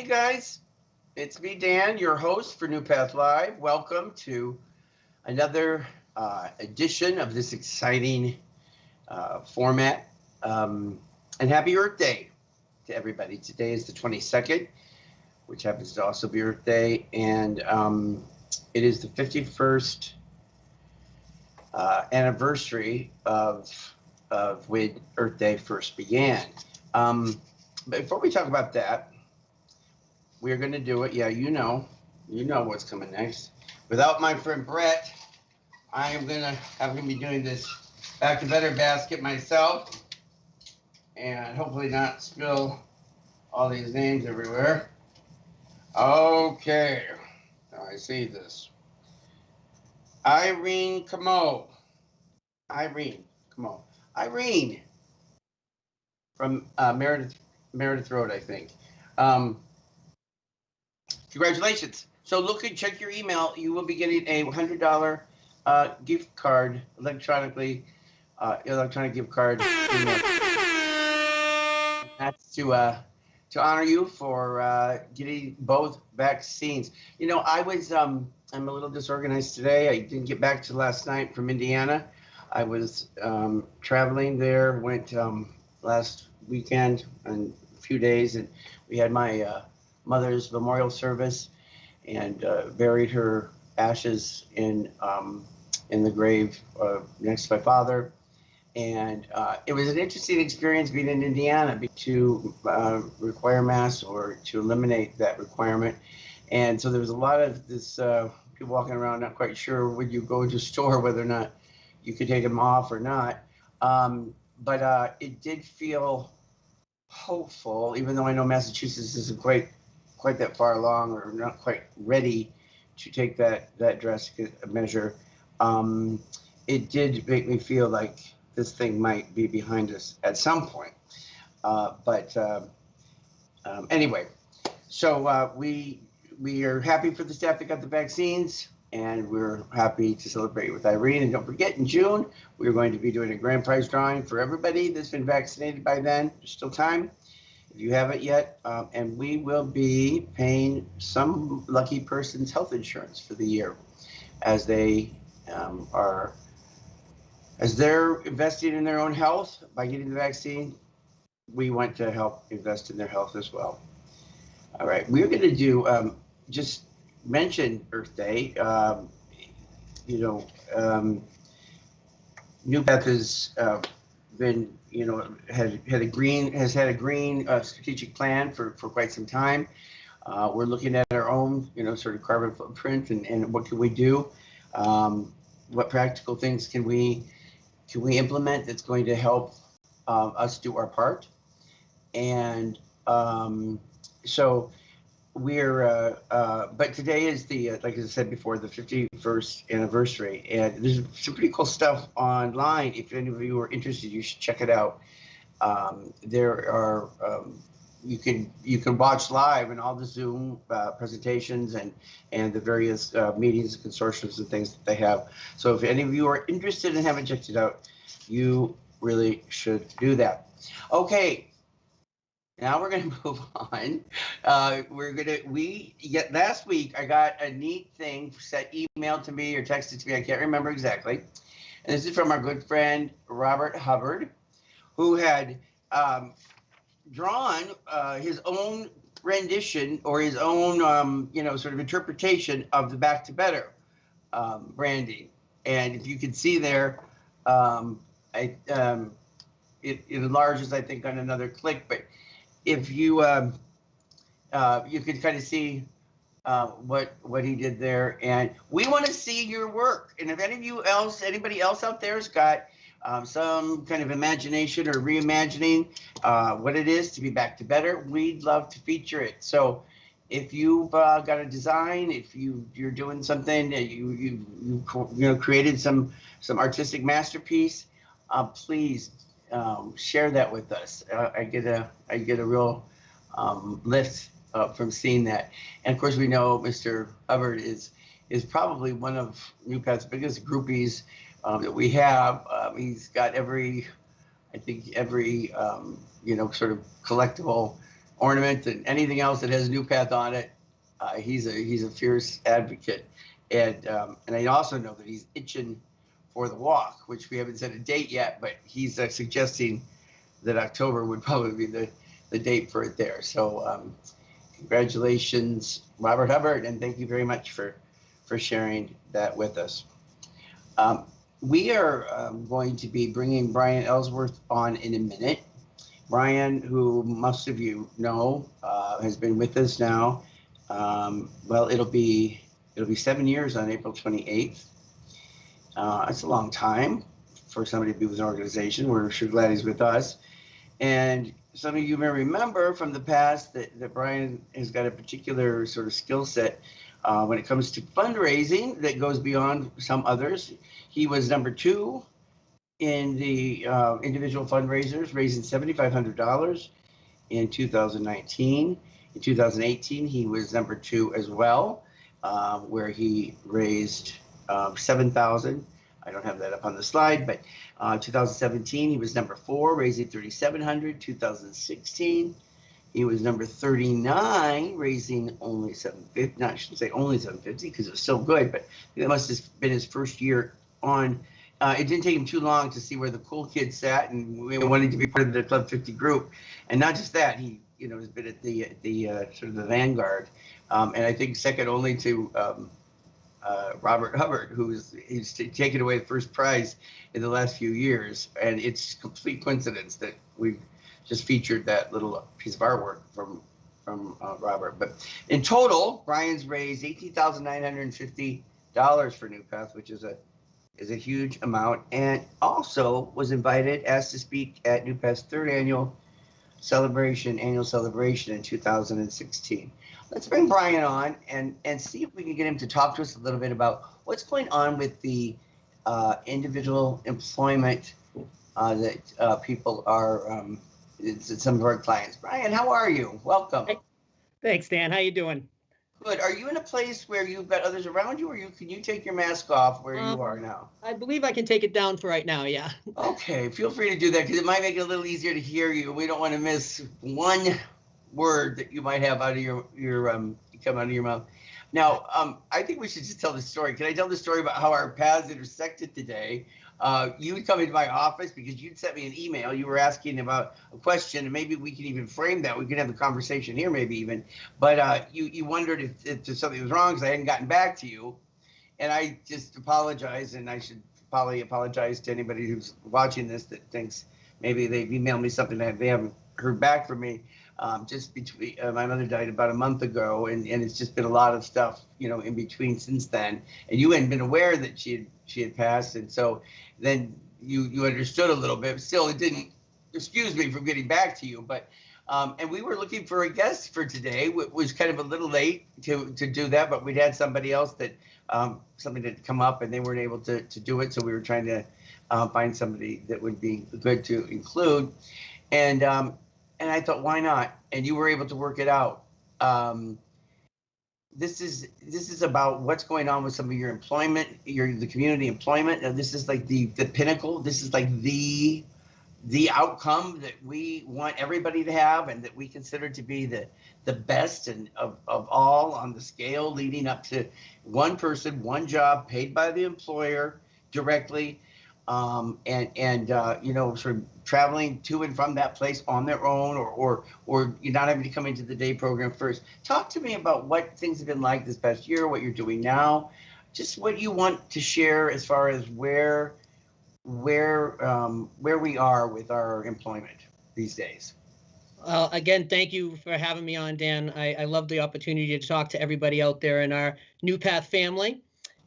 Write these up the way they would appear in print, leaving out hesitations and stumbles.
Hey guys, it's me, Dan, your host for NuPath Live. Welcome to another edition of this exciting format. And happy Earth Day to everybody. Today is the 22nd, which happens to also be Earth Day, and it is the 51st anniversary of when Earth Day first began. But before we talk about that, we're going to do it. Yeah, you know what's coming next. Without my friend Brett, I'm going to be doing this back to better basket myself and hopefully not spill all these names everywhere. Okay, now I see this. Irene Camo. Irene from Meredith Road, I think. Congratulations. So check your email. You will be getting a $100 gift card electronic gift card email. That's to honor you for getting both vaccines. You know, I'm a little disorganized today. I didn't get back to last night from Indiana. I was traveling there, went last weekend and a few days, and we had my mother's memorial service and buried her ashes in the grave next to my father. And it was an interesting experience being in Indiana to require masks or to eliminate that requirement. And so there was a lot of this people walking around not quite sure when you go to a store whether or not you could take them off or not. But it did feel hopeful, even though I know Massachusetts isn't quite that far along or not quite ready to take that drastic measure. It did make me feel like this thing might be behind us at some point. Anyway, so we are happy for the staff that got the vaccines, and we're happy to celebrate with Irene. And don't forget, in June, we're going to be doing a grand prize drawing for everybody that's been vaccinated by then. There's still time if you haven't yet, and we will be paying some lucky person's health insurance for the year as they're investing in their own health by getting the vaccine. We want to help invest in their health as well. All right, we're going to do just mention Earth Day. NuPath has been, has had a green strategic plan for quite some time. We're looking at our own, sort of carbon footprint and what can we do? What practical things can we implement that's going to help us do our part? And so but today is the, like I said before, the 51st anniversary, and there's some pretty cool stuff online. If any of you are interested, you should check it out. There are, you can watch live in all the Zoom presentations and the various meetings, consortiums, and things that they have. So if any of you are interested and haven't checked it out, you really should do that. Okay. Now we're going to move on. Last week I got a neat thing emailed to me or texted to me. I can't remember exactly. And this is from our good friend, Robert Hubbard, who had drawn his own rendition or his own, sort of interpretation of the Back to Better branding. And if you can see there, it enlarges, I think, on another click, but if you you can kind of see what he did there, and we want to see your work. And if anybody else out there has got some kind of imagination or reimagining what it is to be back to better, we'd love to feature it. So if you've got a design, if you're doing something that you created some artistic masterpiece, please share that with us. I get a real lift from seeing that. And of course, we know Mr. Hubbard is probably one of NuPath's biggest groupies that we have. He's got every sort of collectible ornament and anything else that has NuPath on it. He's a fierce advocate, and I also know that he's itching for the walk, which we haven't set a date yet, but he's suggesting that October would probably be the date for it there. So congratulations, Robert Hubbard, and thank you very much for sharing that with us. We are going to be bringing Bryan Ellsworth on in a minute. Bryan, who most of you know, has been with us now. Well, it'll be 7 years on April 28th. It's a long time for somebody to be with an organization. We're sure glad he's with us. And some of you may remember from the past that Bryan has got a particular sort of skill set when it comes to fundraising that goes beyond some others. He was number 2 in the individual fundraisers, raising $7,500 in 2019. In 2018, he was number 2 as well, where he raised $7,000. I don't have that up on the slide, but 2017, he was number 4, raising $3,700. 2016, he was number 39, raising only $750. No, I shouldn't say only $750 because it was so good, but it must have been his first year on. It didn't take him too long to see where the cool kids sat, and we wanted to be part of the Club 50 group. And not just that, he has been at the sort of the vanguard, and I think second only to Robert Hubbard, he's taken away the first prize in the last few years. And it's complete coincidence that we've just featured that little piece of artwork from Robert. But in total, Bryan's raised $18,950 for NuPath, which is a huge amount, and also was asked to speak at NuPath's third annual celebration in 2016. Let's bring Bryan on and see if we can get him to talk to us a little bit about what's going on with the individual employment that people are, some of our clients. Bryan, how are you? Welcome. Hey. Thanks, Dan. How you doing? Good. Are you in a place where you've got others around you, or can you take your mask off where you are now? I believe I can take it down for right now, yeah. Okay, feel free to do that because it might make it a little easier to hear you. We don't want to miss one word that you might have out of your come out of your mouth. Now, I think we should just tell the story. Can I tell the story about how our paths intersected today? You would come into my office because you'd sent me an email. You were asking about a question, and maybe we can even frame that. We could have the conversation here, maybe even. But you wondered if something was wrong because I hadn't gotten back to you. And I just apologized, and I should probably apologize to anybody who's watching this that thinks maybe they've emailed me something that they haven't heard back from me. Just between my mother died about a month ago, and it's just been a lot of stuff, in between since then. And you hadn't been aware that she had passed, and so then you understood a little bit. Still, it didn't excuse me from getting back to you. But and we were looking for a guest for today. It was kind of a little late to do that, but we'd had somebody else that something had come up, and they weren't able to do it. So we were trying to find somebody that would be good to include, and I thought, why not? And you were able to work it out. This is about what's going on with some of your employment, the community employment. Now, this is like the pinnacle. This is like the outcome that we want everybody to have, and that we consider to be the best and of all on the scale, leading up to one person, one job, paid by the employer directly, and sort of traveling to and from that place on their own, or you're not having to come into the day program first. Talk to me about what things have been like this past year, what you're doing now, just what you want to share as far as where we are with our employment these days. Again, thank you for having me on, Dan. I love the opportunity to talk to everybody out there in our NuPath family.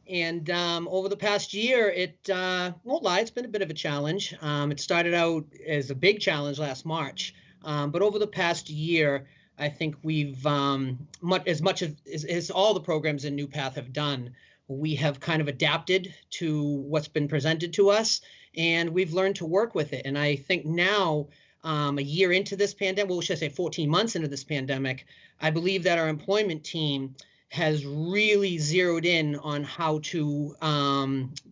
And over the past year, won't lie, it's been a bit of a challenge. It started out as a big challenge last March, but over the past year, I think we've, as much as all the programs in NuPath have done, we have kind of adapted to what's been presented to us, and we've learned to work with it. And I think now, a year into this pandemic, well, should I say 14 months into this pandemic, I believe that our employment team has really zeroed in on how to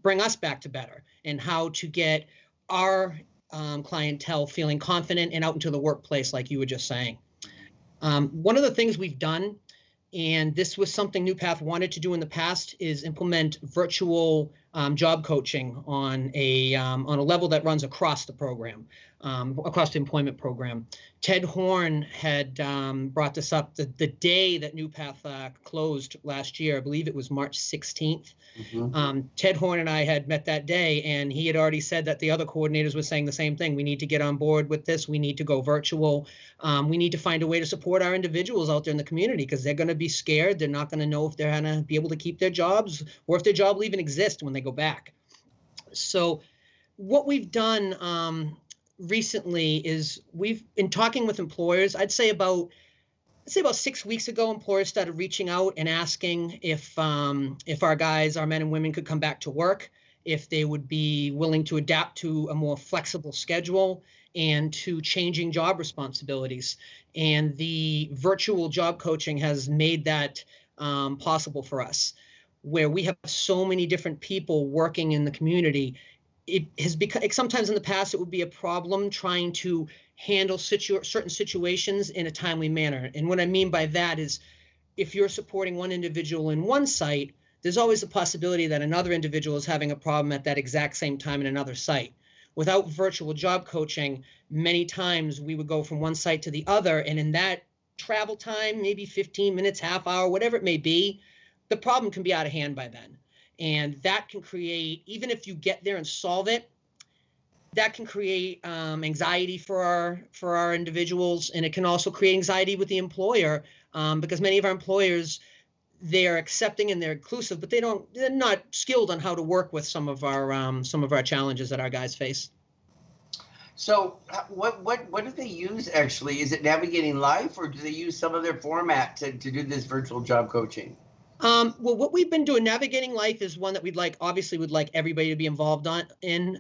bring us back to better, and how to get our clientele feeling confident and out into the workplace, like you were just saying. One of the things we've done, and this was something NuPath wanted to do in the past, is implement virtual job coaching on a level that runs across the program, across the employment program. Ted Horn had brought this up the day that NuPath closed last year. I believe it was March 16th. Ted Horn and I had met that day, and he had already said that the other coordinators were saying the same thing. We need to get on board with this. We need to go virtual. We need to find a way to support our individuals out there in the community, because they're going to be scared. They're not going to know if they're going to be able to keep their jobs, or if their job will even exist when they go back. So what we've done recently is we've been talking with employers. I'd say about 6 weeks ago, employers started reaching out and asking if our guys, our men and women, could come back to work, if they would be willing to adapt to a more flexible schedule and to changing job responsibilities. And the virtual job coaching has made that possible for us, where we have so many different people working in the community. It has become, sometimes in the past, it would be a problem trying to handle certain situations in a timely manner. And what I mean by that is, if you're supporting one individual in one site, there's always the possibility that another individual is having a problem at that exact same time in another site. Without virtual job coaching, many times we would go from one site to the other, and in that travel time, maybe 15 minutes, half hour, whatever it may be, the problem can be out of hand by then. And that can create, even if you get there and solve it, that can create anxiety for our individuals, and it can also create anxiety with the employer, because many of our employers, they're accepting and they're inclusive, but they're not skilled on how to work with some of our challenges that our guys face. So what do they use actually? Is it Navigating Life, or do they use some other format to do this virtual job coaching? Well, what we've been doing, Navigating Life, is one that we'd like everybody to be involved in.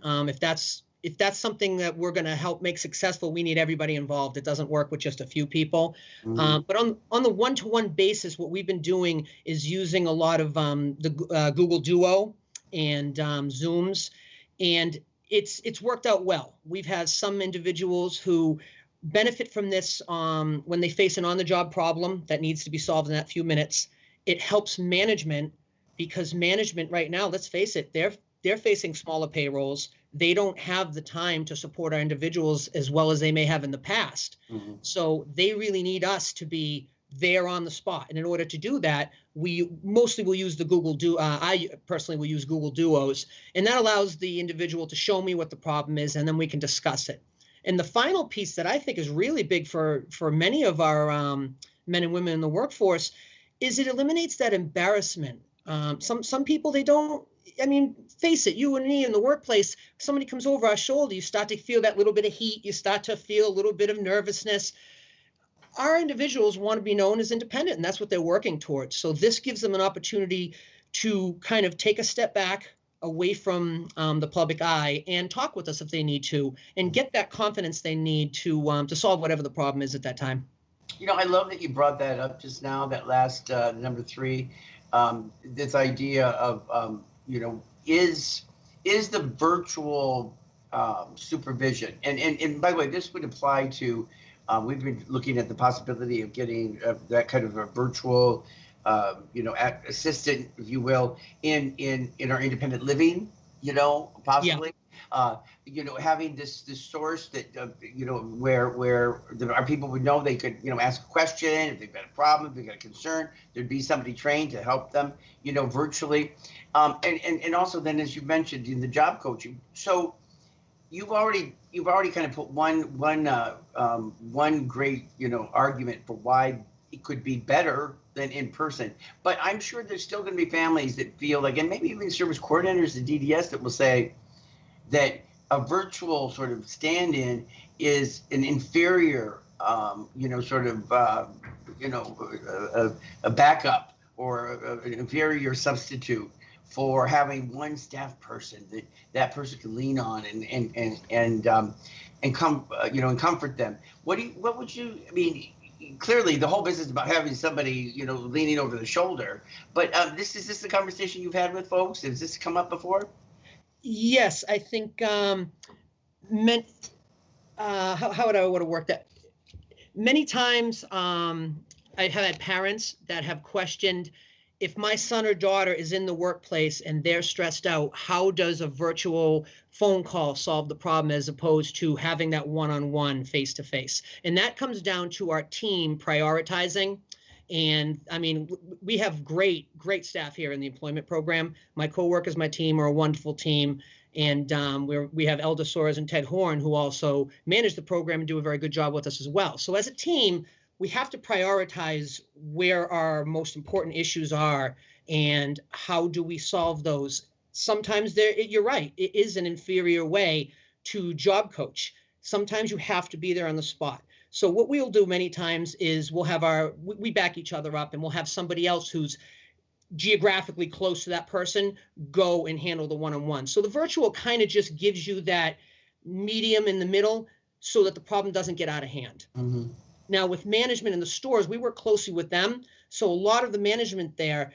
If that's something that we're going to help make successful, we need everybody involved. It doesn't work with just a few people. But on the one-to-one basis, what we've been doing is using a lot of the Google Duo and Zooms, and it's worked out well. We've had some individuals who benefit from this when they face an on-the-job problem that needs to be solved in that few minutes. It helps management, because management right now, let's face it, they're facing smaller payrolls. They don't have the time to support our individuals as well as they may have in the past. So they really need us to be there on the spot. And in order to do that, we mostly will use the Google Duo. I personally will use Google Duos, and that allows the individual to show me what the problem is, and then we can discuss it. And the final piece that I think is really big for many of our men and women in the workforce is it eliminates that embarrassment. Some people, they don't, I mean, face it, you and me in the workplace, somebody comes over our shoulder, you start to feel that little bit of heat, you start to feel a little bit of nervousness. Our individuals want to be known as independent, and that's what they're working towards. So this gives them an opportunity to kind of take a step back away from the public eye and talk with us if they need to, and get that confidence they need to solve whatever the problem is at that time. You know, I love that you brought that up just now, that last number 3, this idea of, you know, is the virtual supervision. And by the way, this would apply to, we've been looking at the possibility of getting that kind of a virtual, you know, assistant, if you will, in our independent living, you know, possibly. Yeah. You know, having this source that, you know, where our people would know they could, you know, ask a question if they've got a problem, if they've got a concern, there'd be somebody trained to help them, you know, virtually. And also then, as you mentioned, in the job coaching. So you've already kind of put one great, you know, argument for why it could be better than in person. But I'm sure there's still going to be families that feel like, and maybe even service coordinators at DDS, that will say that a virtual sort of stand-in is an inferior, you know, sort of, you know, a backup or an inferior substitute for having one staff person that person can lean on and come, you know, and comfort them. What would you, I mean, clearly the whole business is about having somebody, you know, leaning over the shoulder, but is this the conversation you've had with folks? Has this come up before? Yes, I think how would I want to work that? Many times I have had parents that have questioned, if my son or daughter is in the workplace and they're stressed out, how does a virtual phone call solve the problem as opposed to having that one-on-one face-to-face? And that comes down to our team prioritizing. And I mean, we have great staff here in the employment program. My coworkers, my team are a wonderful team. And we have Elda Soares and Ted Horn, who also manage the program and do a very good job with us as well. So as a team, we have to prioritize where our most important issues are and how do we solve those. Sometimes you're right, it is an inferior way to job coach. Sometimes you have to be there on the spot. So what we'll do many times is we back each other up, and we'll have somebody else who's geographically close to that person go and handle the one-on-one. So the virtual kind of just gives you that medium in the middle so that the problem doesn't get out of hand. Mm-hmm. Now, with management in the stores, we work closely with them. So a lot of the management there,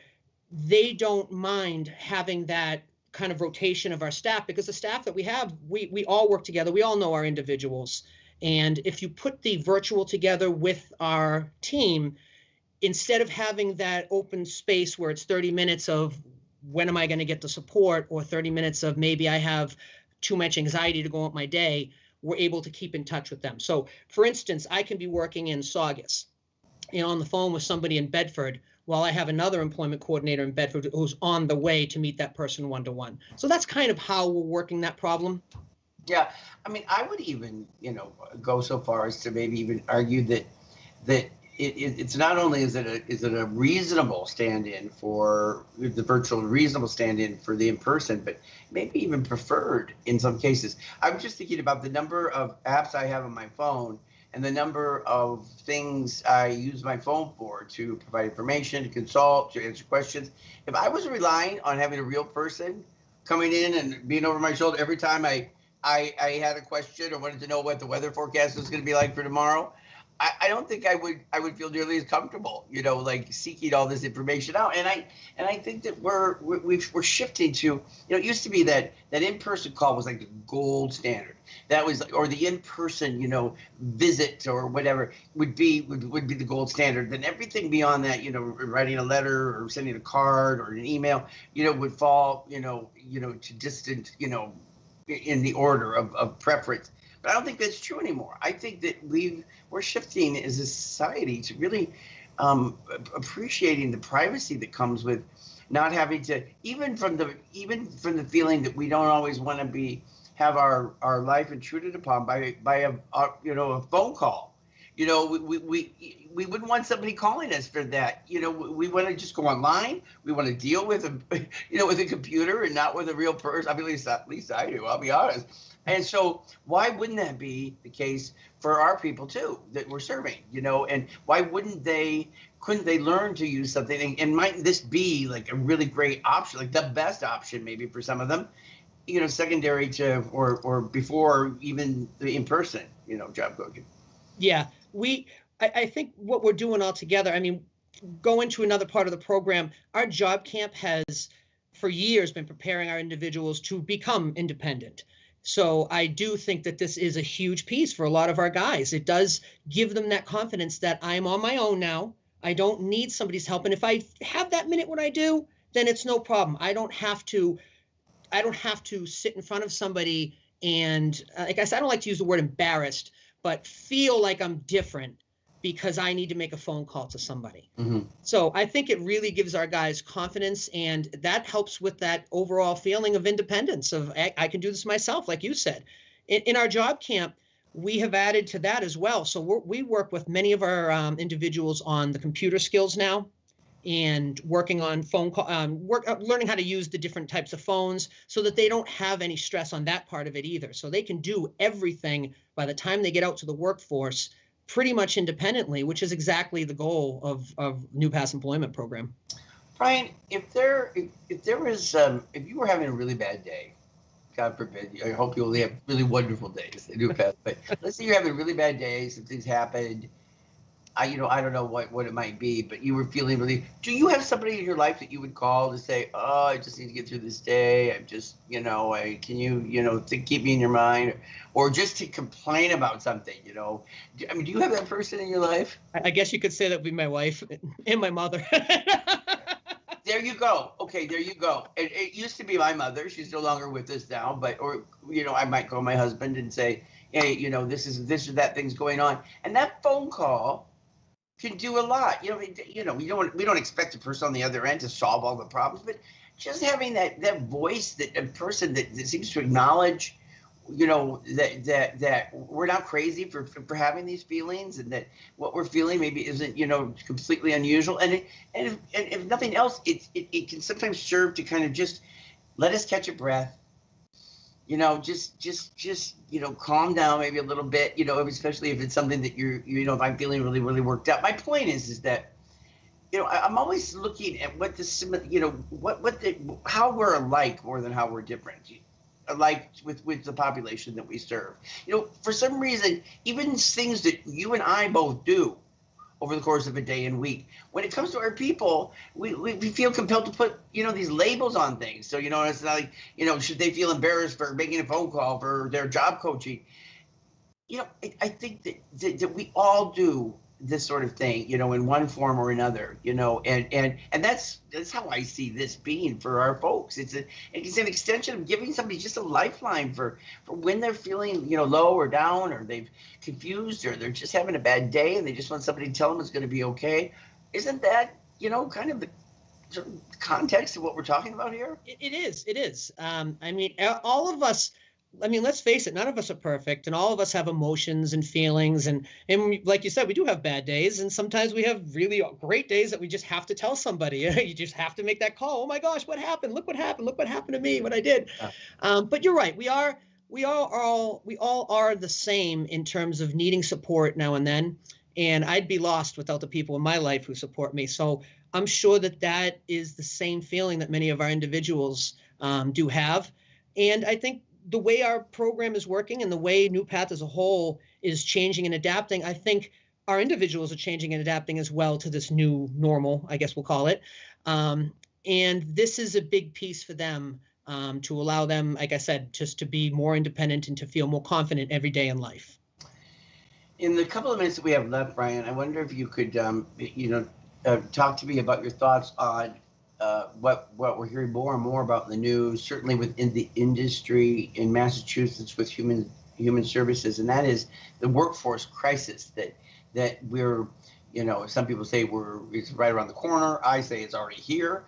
they don't mind having that kind of rotation of our staff, because the staff that we have, we all work together. We all know our individuals. And if you put the virtual together with our team, instead of having that open space where it's 30 minutes of when am I going to get the support, or 30 minutes of maybe I have too much anxiety to go on my day, we're able to keep in touch with them. So for instance, I can be working in Saugus and on the phone with somebody in Bedford while I have another employment coordinator in Bedford who's on the way to meet that person one-to-one. So that's kind of how we're working that problem. Yeah, I mean, I would even, go so far as to maybe even argue that it's not only is it a reasonable stand-in for the virtual, reasonable stand-in for the in-person, but maybe even preferred in some cases. I'm just thinking about the number of apps I have on my phone and the number of things I use my phone for, to provide information, to consult, to answer questions. If I was relying on having a real person coming in and being over my shoulder every time I had a question or wanted to know what the weather forecast was going to be like for tomorrow, I don't think I would feel nearly as comfortable, like seeking all this information out. And I think that we're shifting to, it used to be that in-person call was like the gold standard. That was, or the in-person, visit or whatever would be the gold standard. Then everything beyond that, writing a letter or sending a card or an email, would fall, to distant, in the order of preference. But I don't think that's true anymore. I think that we're shifting as a society to really appreciating the privacy that comes with not having to, even from the feeling that we don't always want to have our life intruded upon by a phone call. We wouldn't want somebody calling us for that. We want to just go online. We want to deal with a computer and not with a real person. I mean, at least I do. I'll be honest. And so why wouldn't that be the case for our people too that we're serving? And why couldn't they learn to use something? And might this be like a really great option, like the best option maybe for some of them, secondary to or before even the in-person, job coaching? Yeah, I think what we're doing all together, I mean, go into another part of the program. Our job camp has for years been preparing our individuals to become independent. So I do think that this is a huge piece for a lot of our guys. It does give them that confidence that I'm on my own now. I don't need somebody's help. And if I have that minute when I do, then it's no problem. I don't have to sit in front of somebody and, like I said, I don't like to use the word embarrassed, but feel like I'm different because I need to make a phone call to somebody. Mm-hmm. So I think it really gives our guys confidence, and that helps with that overall feeling of independence of I can do this myself, like you said. In our job camp, we have added to that as well. So we work with many of our individuals on the computer skills now, and working on phone call, learning how to use the different types of phones so that they don't have any stress on that part of it either. So they can do everything by the time they get out to the workforce pretty much independently, which is exactly the goal of NuPath's employment program. Bryan, if you were having a really bad day, God forbid, I hope you only have really wonderful days at NuPath, but let's say you're having a really bad day, some things happened, I don't know what it might be, but you were feeling really. Do you have somebody in your life that you would call to say, "Oh, I just need to get through this day. I'm just, can you, to keep me in your mind, or just to complain about something, I mean, do you have that person in your life? I guess you could say that would be my wife and my mother. There you go. Okay, there you go. It used to be my mother. She's no longer with us now, I might call my husband and say, "Hey, this or that thing's going on," and that phone call can do a lot. We don't expect the person on the other end to solve all the problems, but just having that voice, that a person that seems to acknowledge, that we're not crazy for having these feelings, and that what we're feeling maybe isn't, completely unusual. And if nothing else, it can sometimes serve to kind of just let us catch a breath, just calm down maybe a little bit, especially if it's something that if I'm feeling really, really worked up. My point is that, I'm always looking at what how we're alike more than how we're different, alike with the population that we serve. For some reason, even things that you and I both do over the course of a day and week, when it comes to our people, we feel compelled to put, these labels on things. So, it's not like, should they feel embarrassed for making a phone call for their job coaching? I think that we all do this sort of thing, in one form or another, and that's how I see this being for our folks. It's an extension of giving somebody just a lifeline for when they're feeling, low or down, or they've confused, or they're just having a bad day and they just want somebody to tell them it's going to be okay. Isn't that, kind of the sort of context of what we're talking about here? It is. I mean, all of us, let's face it, none of us are perfect, and all of us have emotions and feelings. And like you said, we do have bad days, and sometimes we have really great days that we just have to tell somebody. You just have to make that call. Oh my gosh, what happened? Look what happened. Look what happened to me, what I did. But you're right. We all are the same in terms of needing support now and then. And I'd be lost without the people in my life who support me. So I'm sure that is the same feeling that many of our individuals do have. And I think the way our program is working and the way NuPath as a whole is changing and adapting, I think our individuals are changing and adapting as well to this new normal, I guess we'll call it. And this is a big piece for them, to allow them, like I said, just to be more independent and to feel more confident every day in life. In the couple of minutes that we have left, Bryan, I wonder if you could, talk to me about your thoughts on what we're hearing more and more about in the news, certainly within the industry in Massachusetts with human services, and that is the workforce crisis that we're, some people say it's right around the corner. I say it's already here.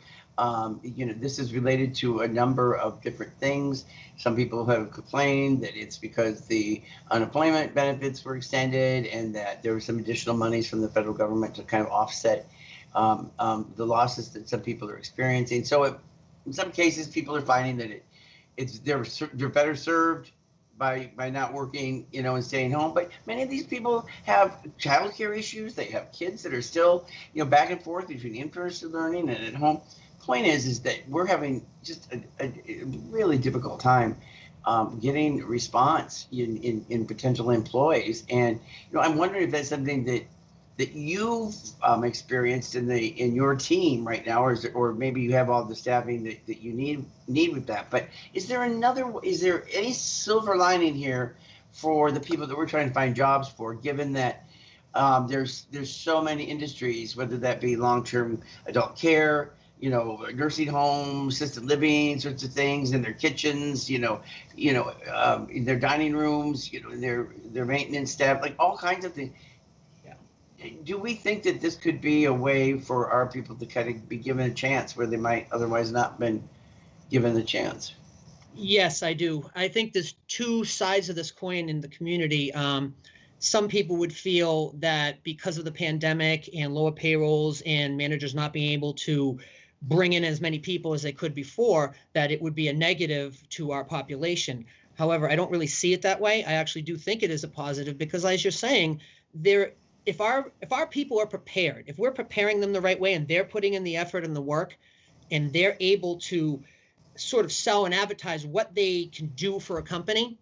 This is related to a number of different things. Some people have complained that it's because the unemployment benefits were extended and that there were some additional monies from the federal government to kind of offset the losses that some people are experiencing. So in some cases, people are finding that they're better served by not working, and staying home. But many of these people have childcare issues. They have kids that are still, back and forth between in-person learning and at home. Point is that we're having just a really difficult time getting response in potential employees. And I'm wondering if that's something that you've experienced in your team right now, or maybe you have all the staffing that you need with that. But is there any silver lining here for the people that we're trying to find jobs for, given that there's so many industries, whether that be long-term adult care, nursing homes, assisted living, sorts of things, in their kitchens, in their dining rooms, in their maintenance staff, like all kinds of things. Do we think that this could be a way for our people to kind of be given a chance where they might otherwise not been given the chance? Yes, I do. I think there's two sides of this coin in the community. Some people would feel that because of the pandemic and lower payrolls and managers not being able to bring in as many people as they could before, that it would be a negative to our population. However, I don't really see it that way. I actually do think it is a positive because, as you're saying, if our people are prepared, if we're preparing them the right way and they're putting in the effort and the work, and they're able to sort of sell and advertise what they can do for a company,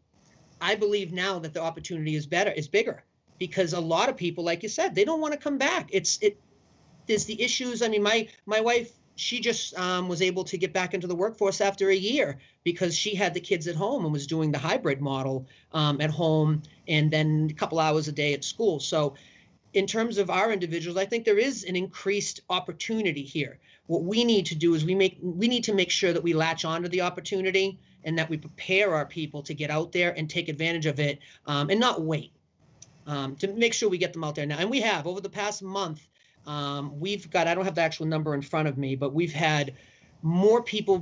I believe now that the opportunity is bigger. because a lot of people, like you said, they don't want to come back. There's the issues. I mean, my wife, she just was able to get back into the workforce after a year because she had the kids at home and was doing the hybrid model at home and then a couple hours a day at school. So in terms of our individuals, I think there is an increased opportunity here. What we need to do is we need to make sure that we latch onto the opportunity and that we prepare our people to get out there and take advantage of it and not wait to make sure we get them out there now. And we have over the past month, we've got, I don't have the actual number in front of me, but we've had more people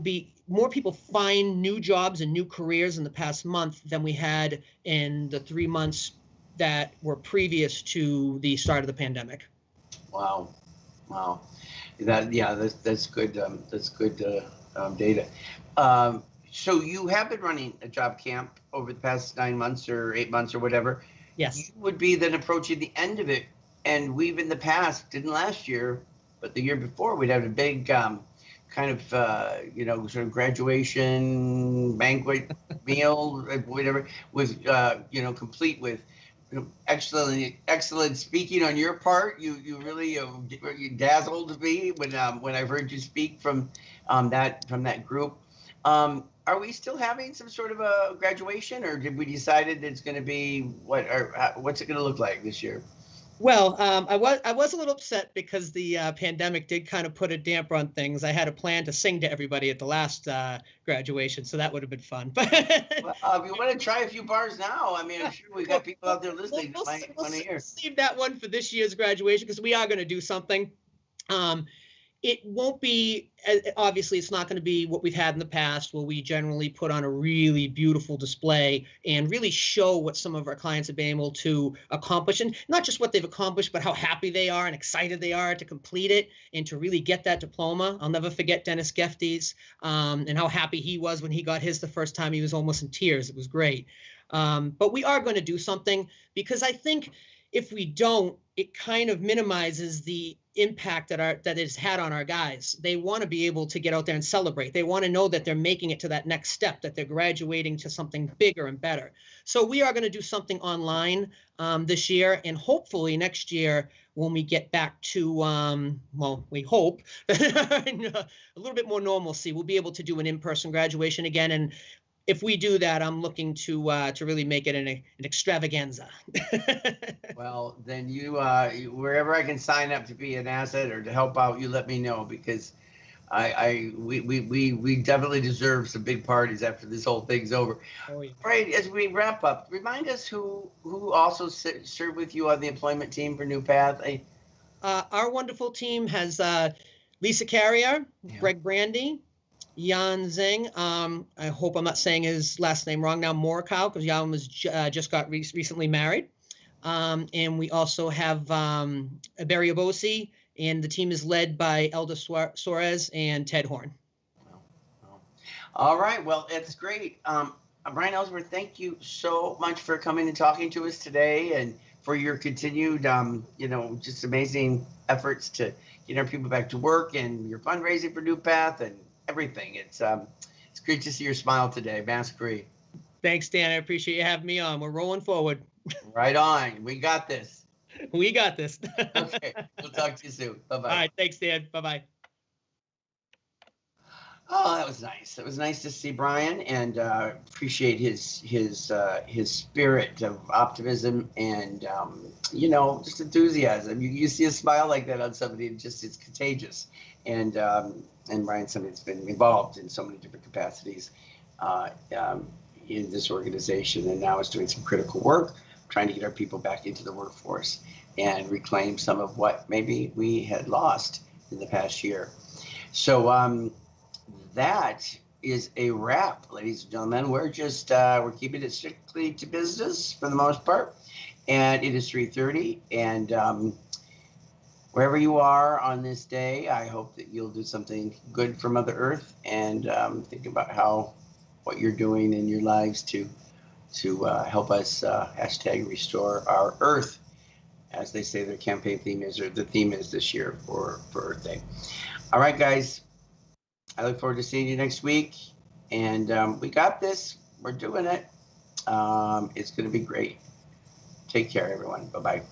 find new jobs and new careers in the past month than we had in the 3 months that were previous to the start of the pandemic. Wow. Wow. That's good. That's good data. So you have been running a job camp over the past 9 months or 8 months or whatever. Yes. You would be then approaching the end of it. And we've in the past, didn't last year, but the year before, we'd have a big kind of, sort of graduation banquet meal, whatever, with, complete with excellent speaking on your part. You really you dazzled me when I've heard you speak from that group. Are we still having some sort of a graduation, or did we decided it's going to be what's it going to look like this year? Well, I was a little upset because the pandemic did kind of put a damper on things. I had a plan to sing to everybody at the last graduation, so that would have been fun. But well, you want to try a few bars now? I mean, I'm sure we got people out there listening that might want to hear. Save that one for this year's graduation because we are going to do something. It won't be, obviously, it's not going to be what we've had in the past where we generally put on a really beautiful display and really show what some of our clients have been able to accomplish. And not just what they've accomplished, but how happy they are and excited they are to complete it and to really get that diploma. I'll never forget Dennis Gefty's and how happy he was when he got his the first time. He was almost in tears. It was great. But we are going to do something because I think if we don't, it kind of minimizes the impact that it's had on our guys. They want to be able to get out there and celebrate. They want to know that they're making it to that next step, that they're graduating to something bigger and better. So we are going to do something online this year, and hopefully next year when we get back to, well, we hope a little bit more normalcy, we'll be able to do an in-person graduation again. And if we do that, I'm looking to really make it an extravaganza. Well, then wherever I can sign up to be an asset or to help out, you let me know, because we definitely deserve some big parties after this whole thing's over. Oh, yeah. Right, as we wrap up, remind us who also served with you on the employment team for NuPath. Our wonderful team has Lisa Carrier, Yeah. Greg Brandy, Jan Zing. I hope I'm not saying his last name wrong now, Morikow, because Jan was just got recently married. And we also have Barry Abosi, and the team is led by Elda Suarez and Ted Horn. All right, well, it's great. Bryan Ellsworth, thank you so much for coming and talking to us today, and for your continued, just amazing efforts to get our people back to work, and your fundraising for NuPath and everything. It's great to see your smile today, mask-free. Thanks, Dan. I appreciate you having me on. We're rolling forward. Right on. We got this. We got this. Okay. We'll talk to you soon. Bye-bye. All right. Thanks, Dan. Bye-bye. Oh, that was nice. It was nice to see Bryan, and appreciate his spirit of optimism and just enthusiasm. You see a smile like that on somebody, it's contagious. And Bryan's somebody that's been involved in so many different capacities in this organization, and now is doing some critical work, trying to get our people back into the workforce and reclaim some of what maybe we had lost in the past year. So that is a wrap, ladies and gentlemen. We're just we're keeping it strictly to business for the most part, and it is 3:30. And wherever you are on this day, I hope that you'll do something good for Mother Earth, and think about what you're doing in your lives to help us hashtag restore our Earth, as they say their campaign theme is, or the theme is this year for Earth Day. All right, guys. I look forward to seeing you next week. And we got this. We're doing it. It's going to be great. Take Take care, everyone. Bye-bye.